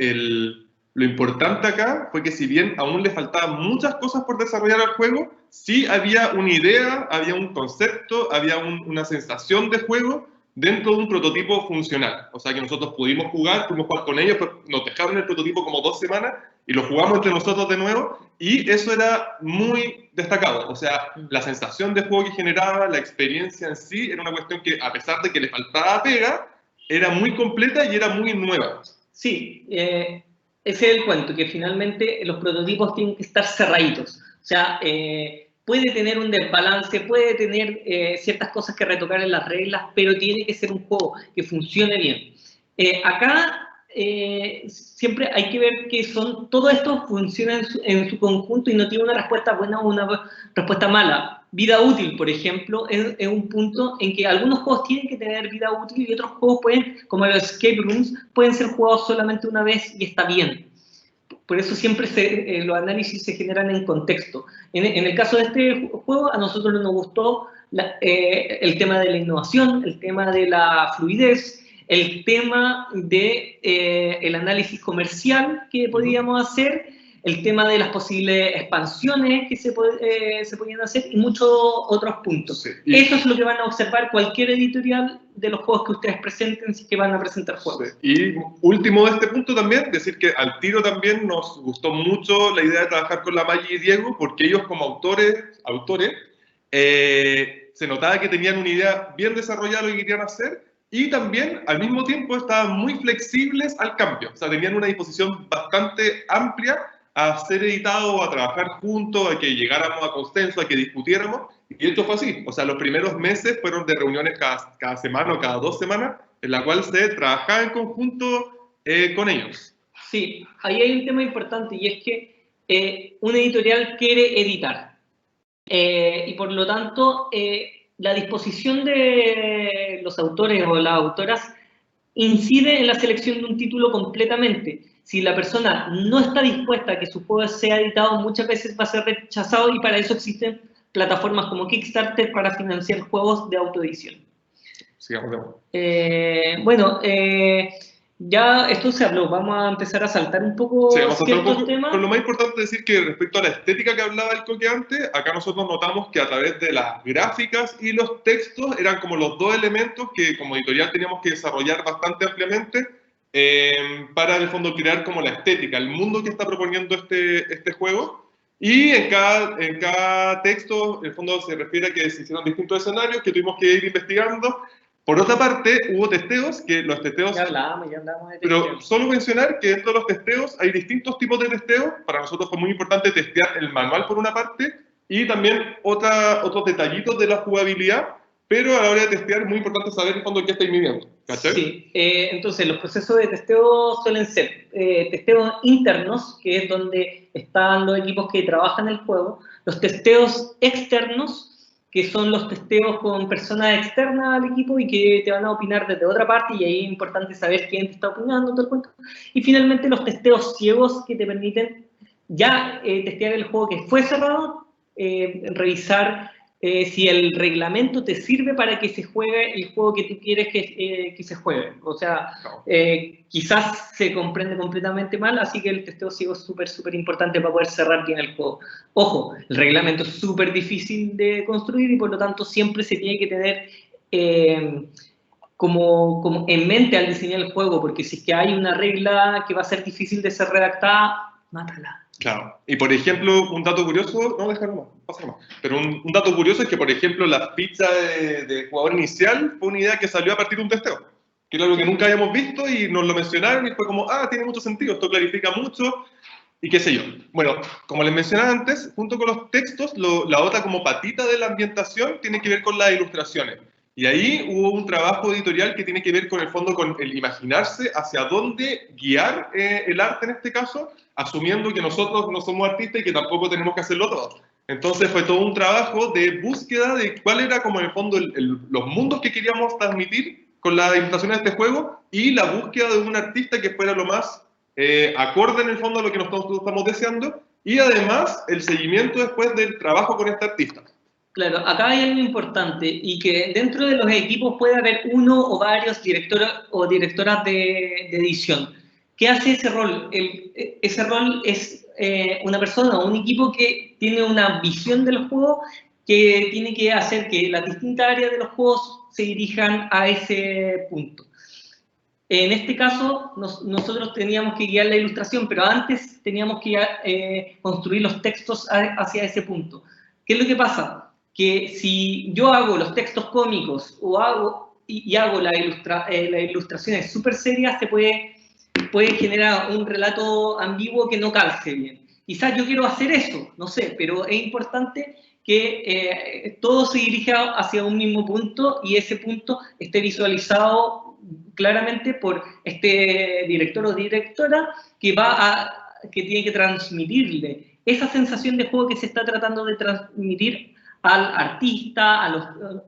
lo importante acá fue que si bien aún le faltaban muchas cosas por desarrollar al juego, sí había una idea, había un concepto, había una sensación de juego dentro de un prototipo funcional. O sea que nosotros pudimos jugar con ellos, pero nos dejaron el prototipo como 2 semanas y lo jugamos entre nosotros de nuevo, y eso era muy destacado. O sea, la sensación de juego que generaba, la experiencia en sí, era una cuestión que, a pesar de que le faltaba pega, era muy completa y era muy nueva. Sí, ese es el cuento, que finalmente los prototipos tienen que estar cerraditos. O sea, puede tener un desbalance, puede tener ciertas cosas que retocar en las reglas, pero tiene que ser un juego que funcione bien. Acá siempre hay que ver que todo esto funciona en su conjunto y no tiene una respuesta buena o una respuesta mala. Vida útil, por ejemplo, es un punto en que algunos juegos tienen que tener vida útil y otros juegos pueden, como los escape rooms, pueden ser jugados solamente una vez y está bien. Por eso siempre los análisis se generan en contexto. En el caso de este juego, a nosotros nos gustó el tema de la innovación, el tema de la fluidez, el tema de el análisis comercial que podíamos hacer, el tema de las posibles expansiones que se podían hacer y muchos otros puntos. Sí, eso es lo que van a observar cualquier editorial de los juegos que ustedes presenten, si que van a presentar juegos. Sí. Y último de este punto también, decir que al tiro también nos gustó mucho la idea de trabajar con la Maggi y Diego, porque ellos como autores se notaba que tenían una idea bien desarrollada de lo que querían hacer, y también al mismo tiempo estaban muy flexibles al cambio. O sea, tenían una disposición bastante amplia a ser editado, a trabajar juntos, a que llegáramos a consenso, a que discutiéramos, y esto fue así. O sea, los primeros meses fueron de reuniones cada semana o cada 2 semanas, en la cual se trabajaba en conjunto con ellos. Sí, ahí hay un tema importante, y es que una editorial quiere editar, y por lo tanto la disposición de los autores o las autoras incide en la selección de un título completamente. Si la persona no está dispuesta a que su juego sea editado, muchas veces va a ser rechazado, y para eso existen plataformas como Kickstarter para financiar juegos de autoedición. Sigamos. Bueno, ya esto se habló, vamos a empezar a saltar un poco ciertos temas. Pero lo más importante es decir que respecto a la estética que hablaba el Coque antes, acá nosotros notamos que a través de las gráficas y los textos eran como los 2 elementos que como editorial teníamos que desarrollar bastante ampliamente para, en el fondo, crear como la estética, el mundo que está proponiendo este juego. Y en cada texto, en el fondo, se refiere a que se hicieron distintos escenarios que tuvimos que ir investigando. Por otra parte, hubo testeos, que los testeos... Ya hablábamos de testeos. Pero solo mencionar que dentro de los testeos hay distintos tipos de testeos. Para nosotros fue muy importante testear el manual por una parte, y también otros detallitos de la jugabilidad, pero a la hora de testear es muy importante saber en el fondo qué estáis midiendo. ¿Cachai? Sí, entonces los procesos de testeo suelen ser testeos internos, que es donde están los equipos que trabajan el juego, los testeos externos, que son los testeos con personas externas al equipo y que te van a opinar desde otra parte, y ahí es importante saber quién te está opinando, todo el cuento. Y finalmente los testeos ciegos, que te permiten ya testear el juego que fue cerrado, revisar si el reglamento te sirve para que se juegue el juego que tú quieres que se juegue. O sea, quizás se comprende completamente mal, así que el testeo ciego es súper importante para poder cerrar bien el juego. Ojo, el reglamento es súper difícil de construir y por lo tanto siempre se tiene que tener como en mente al diseñar el juego, porque si es que hay una regla que va a ser difícil de ser redactada, mátala. Claro. Y por ejemplo, un dato curioso, no, déjalo más, pásalo más. Pero un dato curioso es que, por ejemplo, la ficha de jugador inicial fue una idea que salió a partir de un testeo, que era algo que nunca habíamos visto y nos lo mencionaron y fue como, tiene mucho sentido, esto clarifica mucho y qué sé yo. Bueno, como les mencionaba antes, junto con los textos, la otra como patita de la ambientación tiene que ver con las ilustraciones. Y ahí hubo un trabajo editorial que tiene que ver con el fondo, con el imaginarse hacia dónde guiar el arte en este caso, asumiendo que nosotros no somos artistas y que tampoco tenemos que hacerlo todo. Entonces fue todo un trabajo de búsqueda de cuál era como en el fondo los mundos que queríamos transmitir con las ilustraciones de este juego y la búsqueda de un artista que fuera lo más acorde en el fondo a lo que nosotros estamos deseando y además el seguimiento después del trabajo con este artista. Claro, acá hay algo importante y que dentro de los equipos puede haber uno o varios directores o directoras de edición. ¿Qué hace ese rol? Ese rol es una persona o un equipo que tiene una visión del juego que tiene que hacer que las distintas áreas de los juegos se dirijan a ese punto. En este caso, nosotros teníamos que guiar la ilustración, pero antes teníamos que construir los textos hacia ese punto. ¿Qué es lo que pasa? Que si yo hago los textos cómicos o hago las ilustraciones súper serias, se puede generar un relato ambiguo que no calce bien. Quizás yo quiero hacer eso, no sé, pero es importante que todo se dirija hacia un mismo punto y ese punto esté visualizado claramente por este director o directora que tiene que transmitirle esa sensación de juego que se está tratando de transmitir al artista,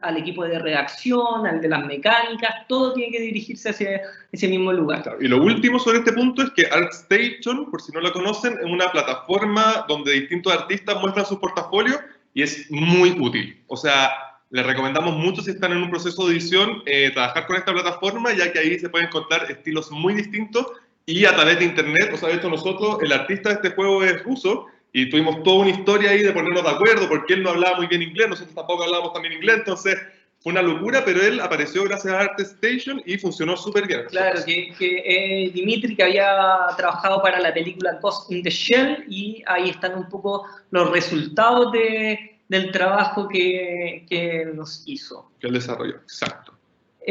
al equipo de redacción, al de las mecánicas, todo tiene que dirigirse hacia ese mismo lugar. Claro. Y lo último sobre este punto es que ArtStation, por si no lo conocen, es una plataforma donde distintos artistas muestran sus portafolios y es muy útil. O sea, les recomendamos mucho si están en un proceso de edición trabajar con esta plataforma, ya que ahí se pueden encontrar estilos muy distintos y a través de internet, o sea, de hecho nosotros, el artista de este juego es ruso, y tuvimos toda una historia ahí de ponernos de acuerdo, porque él no hablaba muy bien inglés, nosotros tampoco hablábamos tan bien inglés, entonces fue una locura, pero él apareció gracias a ArtStation y funcionó súper bien. Claro, que Dimitri, que había trabajado para la película Ghost in the Shell, y ahí están un poco los resultados del trabajo que nos hizo. Que él desarrolló, exacto.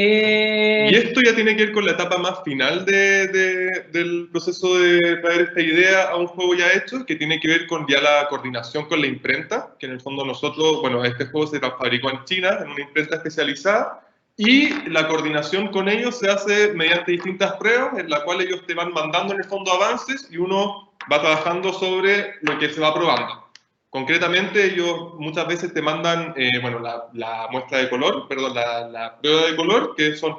Y esto ya tiene que ver con la etapa más final del proceso de traer esta idea a un juego ya hecho, que tiene que ver con ya la coordinación con la imprenta, que en el fondo nosotros, bueno, este juego se fabricó en China, en una imprenta especializada, y la coordinación con ellos se hace mediante distintas pruebas, en la cual ellos te van mandando en el fondo avances y uno va trabajando sobre lo que se va probando. Concretamente, ellos muchas veces te mandan, bueno, la muestra de color, perdón, la prueba de color, que son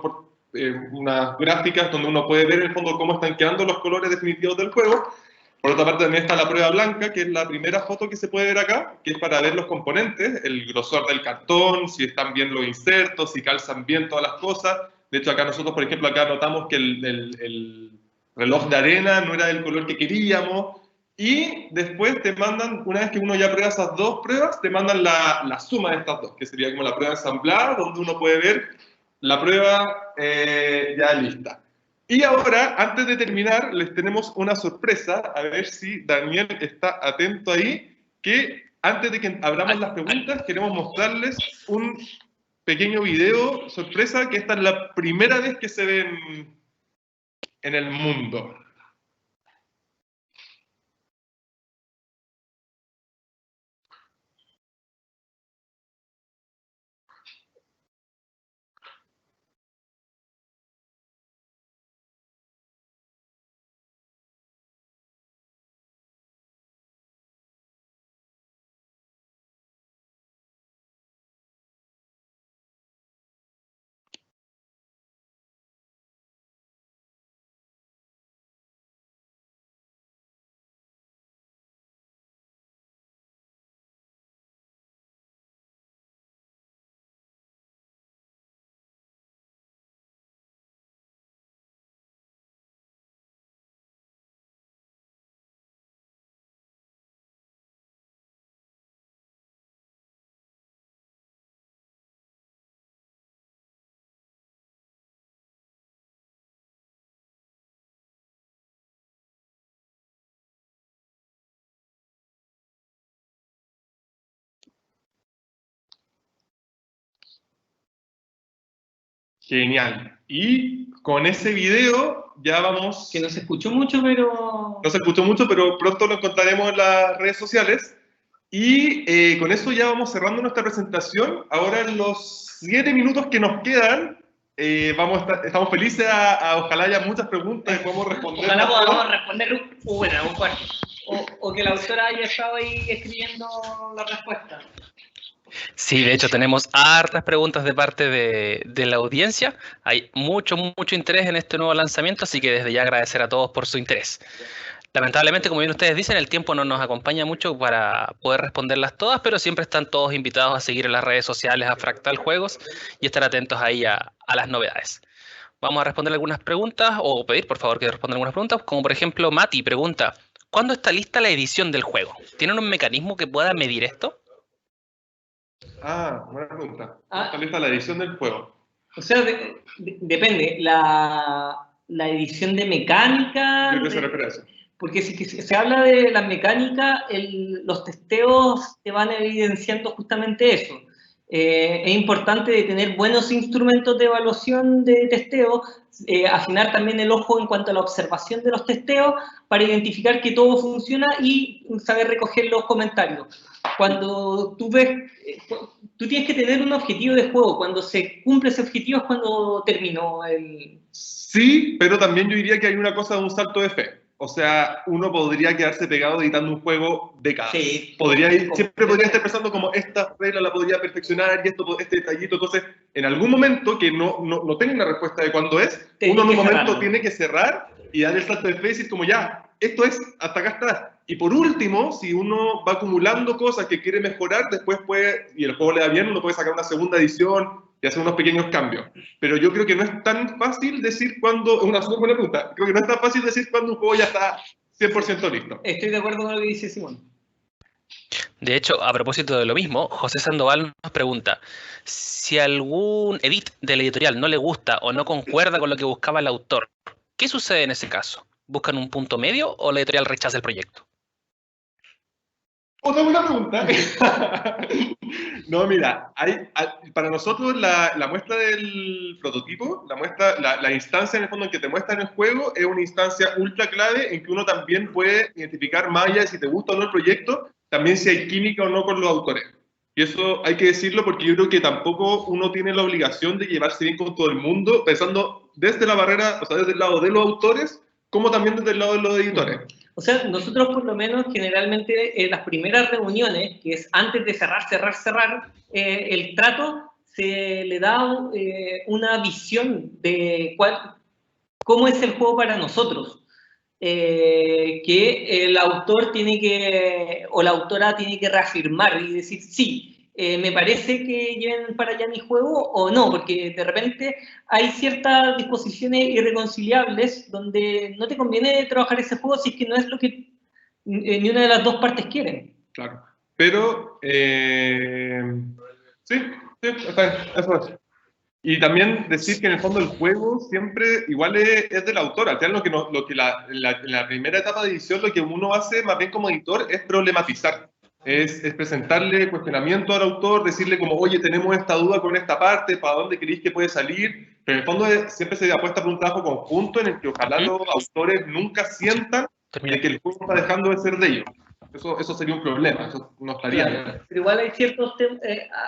unas gráficas donde uno puede ver en el fondo cómo están quedando los colores definitivos del juego. Por otra parte, también está la prueba blanca, que es la primera foto que se puede ver acá, que es para ver los componentes, el grosor del cartón, si están bien los insertos, si calzan bien todas las cosas. De hecho, acá nosotros, por ejemplo, acá notamos que el reloj de arena no era del color que queríamos. Y después te mandan, una vez que uno ya prueba esas dos pruebas, te mandan la suma de estas dos, que sería como la prueba ensamblada, donde uno puede ver la prueba ya lista. Y ahora, antes de terminar, les tenemos una sorpresa, a ver si Daniel está atento ahí, que antes de que abramos las preguntas, queremos mostrarles un pequeño video sorpresa, que esta es la primera vez que se ve en el mundo. Genial. Y con ese video ya vamos... Que no se escuchó mucho, pero... No se escuchó mucho, pero pronto lo encontraremos en las redes sociales. Y con eso ya vamos cerrando nuestra presentación. Ahora en los 7 minutos que nos quedan, estamos felices ojalá haya muchas preguntas y podamos responder. Ojalá podamos responder una o cuatro. O que la autora haya estado ahí escribiendo la respuesta. Sí, de hecho tenemos hartas preguntas de parte de la audiencia. Hay mucho interés en este nuevo lanzamiento, así que desde ya agradecer a todos por su interés. Lamentablemente, como bien ustedes dicen, el tiempo no nos acompaña mucho para poder responderlas todas, pero siempre están todos invitados a seguir en las redes sociales a Fractal Juegos y estar atentos ahí a las novedades. Vamos a responder algunas preguntas, o pedir por favor que respondan algunas preguntas, como por ejemplo Mati pregunta, ¿cuándo está lista la edición del juego? ¿Tienen un mecanismo que pueda medir esto? Buena pregunta. ¿Está lista la edición del juego? O sea, depende. La edición de mecánica... Yo creo que se refiere a eso. Porque si se habla de la mecánica, los testeos te van evidenciando justamente eso. Es importante tener buenos instrumentos de evaluación de testeo, afinar también el ojo en cuanto a la observación de los testeos para identificar que todo funciona y saber recoger los comentarios. Cuando tú tienes que tener un objetivo de juego. Cuando se cumple ese objetivo es cuando terminó el... Sí, pero también yo diría que hay una cosa de un salto de fe. O sea, uno podría quedarse pegado editando un juego décadas. Sí. Siempre podría estar pensando como esta regla la podría perfeccionar y este detallito. Entonces, en algún momento que no tenga una respuesta de cuándo es, uno en un momento tiene que cerrar y dar el salto de fe y decir como ya, esto es, hasta acá está. Y por último, si uno va acumulando cosas que quiere mejorar, después y el juego le da bien, uno puede sacar una segunda edición y hacer unos pequeños cambios. Pero yo creo que no es tan fácil decir cuándo, es una súper buena pregunta, creo que no es tan fácil decir cuándo un juego ya está 100% listo. Estoy de acuerdo con lo que dice Simón. De hecho, a propósito de lo mismo, José Sandoval nos pregunta, si algún edit del editorial no le gusta o no concuerda con lo que buscaba el autor, ¿qué sucede en ese caso? ¿Buscan un punto medio o la editorial rechaza el proyecto? Otra buena pregunta. No, mira, para nosotros la muestra del prototipo, la instancia en el fondo en que te muestran el juego es una instancia ultra clave en que uno también puede identificar más allá de si te gusta o no el proyecto, también si hay química o no con los autores. Y eso hay que decirlo porque yo creo que tampoco uno tiene la obligación de llevarse bien con todo el mundo, pensando desde la barrera, o sea, desde el lado de los autores, como también desde el lado de los editores. O sea, nosotros por lo menos generalmente en las primeras reuniones, que es antes de cerrar, el trato se le da una visión de cómo es el juego para nosotros. Que el autor o la autora tiene que reafirmar y decir, sí, me parece que lleven para allá mi juego o no, porque de repente hay ciertas disposiciones irreconciliables donde no te conviene trabajar ese juego si es que no es lo que ni una de las dos partes quieren. Claro, pero sí, eso es. Y también decir que en el fondo el juego siempre igual es del autor. Al final en la primera etapa de edición lo que uno hace más bien como editor es problematizar. Es presentarle cuestionamiento al autor, decirle como, oye, tenemos esta duda con esta parte, ¿para dónde creéis que puede salir? Pero en el fondo siempre se apuesta por un trabajo conjunto en el que ojalá los autores nunca sientan de que el juego está dejando de ser de ellos. Eso sería un problema, eso no estaría bien. Claro, pero igual hay ciertos temas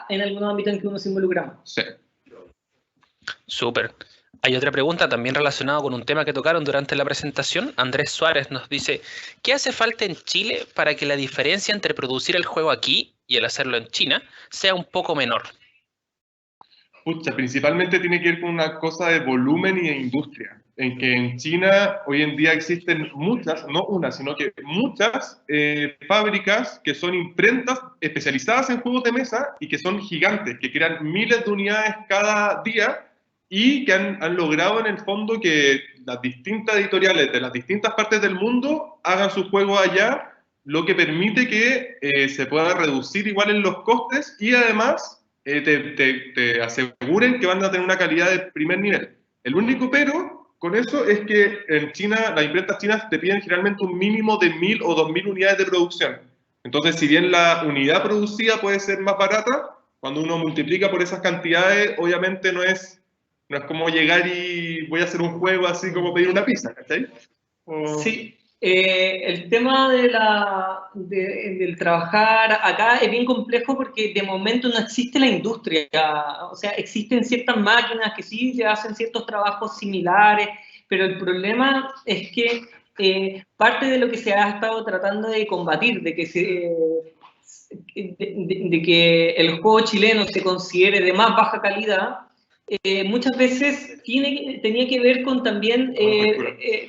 en algunos ámbitos en que uno se involucra. Sí. Súper. Hay otra pregunta también relacionada con un tema que tocaron durante la presentación. Andrés Suárez nos dice, ¿qué hace falta en Chile para que la diferencia entre producir el juego aquí y el hacerlo en China sea un poco menor? Pucha, principalmente tiene que ver con una cosa de volumen y de industria. En que en China hoy en día existen muchas, no una, sino que muchas fábricas que son imprentas especializadas en juegos de mesa y que son gigantes, que crean miles de unidades cada día y que han logrado en el fondo que las distintas editoriales de las distintas partes del mundo hagan sus juegos allá, lo que permite que se pueda reducir igual en los costes y además te aseguren que van a tener una calidad de primer nivel. El único pero con eso es que en China, las imprentas chinas te piden generalmente un mínimo de 1.000 o 2.000 unidades de producción. Entonces, si bien la unidad producida puede ser más barata, cuando uno multiplica por esas cantidades, obviamente no es No es como llegar y voy a hacer un juego así como pedir una pizza, ¿cachai? Sí, el tema del trabajar acá es bien complejo porque de momento no existe la industria, o sea, existen ciertas máquinas que sí se hacen ciertos trabajos similares, pero el problema es que parte de lo que se ha estado tratando de combatir, de que el juego chileno se considere de más baja calidad, muchas veces tenía que ver con también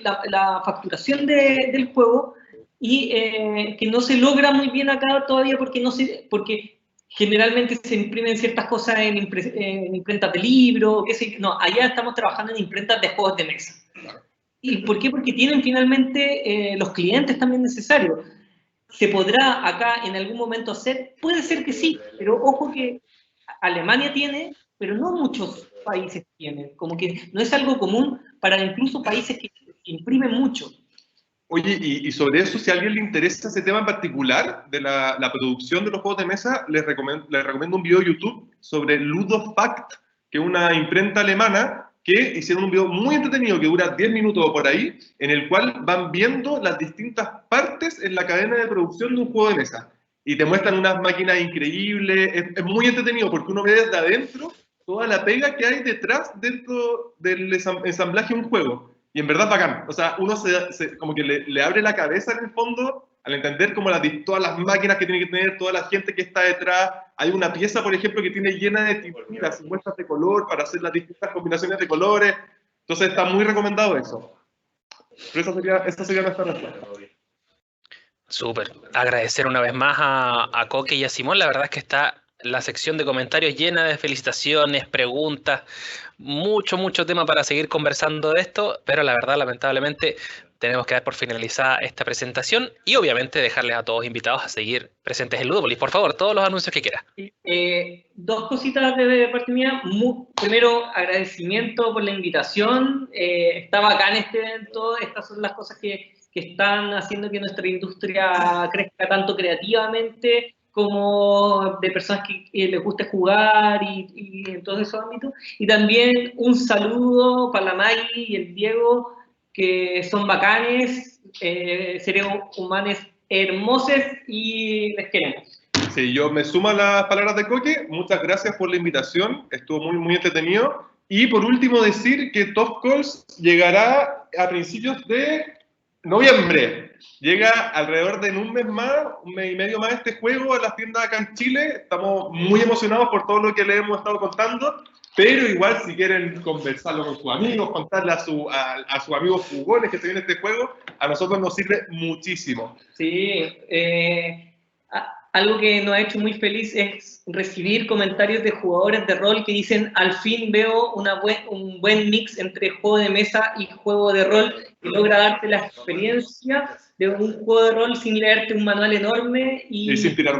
la facturación del juego y que no se logra muy bien acá todavía porque generalmente se imprimen ciertas cosas en imprentas de libro, no, allá estamos trabajando en imprentas de juegos de mesa. ¿Y por qué? Porque tienen finalmente los clientes también necesarios. ¿Se podrá acá en algún momento hacer? Puede ser que sí, pero ojo que Alemania tiene, pero no muchos países tienen. Como que no es algo común para incluso países que imprimen mucho. Oye, y sobre eso, si a alguien le interesa ese tema en particular, de la producción de los juegos de mesa, les recomiendo un video de YouTube sobre Ludofact, que es una imprenta alemana que hicieron un video muy entretenido que dura 10 minutos o por ahí, en el cual van viendo las distintas partes en la cadena de producción de un juego de mesa. Y te muestran unas máquinas increíbles, es muy entretenido porque uno ve desde adentro toda la pega que hay detrás dentro del ensamblaje de un juego. Y en verdad bacán. O sea, uno como que le abre la cabeza en el fondo al entender como todas las máquinas que tiene que tener, toda la gente que está detrás. Hay una pieza, por ejemplo, que tiene llena de tinturas y muestras de color para hacer las distintas combinaciones de colores. Entonces está muy recomendado eso. Pero esa sería nuestra respuesta. Súper. Agradecer una vez más a Coque y a Simón. La verdad es que está la sección de comentarios llena de felicitaciones, preguntas, mucho tema para seguir conversando de esto, pero la verdad, lamentablemente, tenemos que dar por finalizada esta presentación y obviamente dejarles a todos invitados a seguir presentes en Ludópolis. Por favor, todos los anuncios que quieras. Dos cositas de parte mía. Primero, agradecimiento por la invitación. Está bacán este evento. Estas son las cosas que están haciendo que nuestra industria crezca tanto creativamente como de personas que les guste jugar y en todos esos ámbitos. Y también un saludo para la Maggie y el Diego, que son bacanes, seres humanos hermosos y les queremos. Sí, yo me sumo a las palabras de Coque. Muchas gracias por la invitación. Estuvo muy entretenido. Y por último decir que Top Calls llegará a principios de noviembre. Llega alrededor de un mes y medio más este juego a las tiendas acá en Chile. Estamos muy emocionados por todo lo que les hemos estado contando, pero igual si quieren conversarlo con sus amigos, contarle a sus amigos jugones que se viene este juego, a nosotros nos sirve muchísimo. Sí, algo que nos ha hecho muy feliz es recibir comentarios de jugadores de rol que dicen: al fin veo un buen mix entre juego de mesa y juego de rol que logra darte la experiencia de un juego de rol sin leerte un manual enorme y sin tirar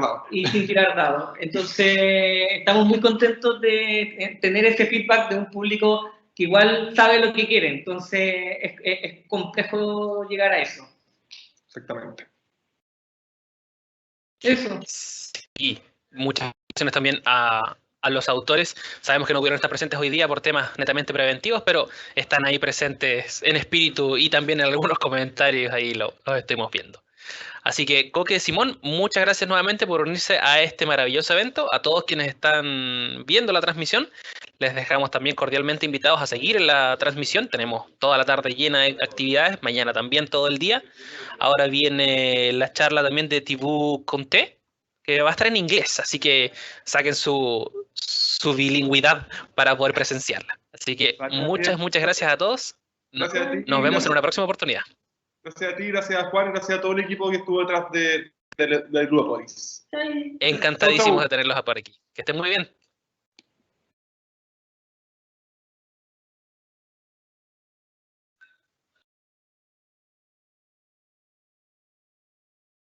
dados. Entonces, estamos muy contentos de tener ese feedback de un público que igual sabe lo que quiere. Entonces, es complejo llegar a eso. Exactamente. Eso. Y muchas gracias también a los autores. Sabemos que no pudieron estar presentes hoy día por temas netamente preventivos, pero están ahí presentes en espíritu y también en algunos comentarios ahí los estemos viendo. Así que, Coque, Simón, muchas gracias nuevamente por unirse a este maravilloso evento. A todos quienes están viendo la transmisión, les dejamos también cordialmente invitados a seguir en la transmisión. Tenemos toda la tarde llena de actividades, mañana también todo el día. Ahora viene la charla también de Thibaut Conté, que va a estar en inglés, así que saquen su bilingüidad para poder presenciarla. Así que muchas gracias a todos. Gracias a ti. Nos vemos en una próxima oportunidad. Gracias a ti, gracias a Juan, gracias a todo el equipo que estuvo detrás de Ludópolis. Encantadísimos de tenerlos por aquí. Que estén muy bien.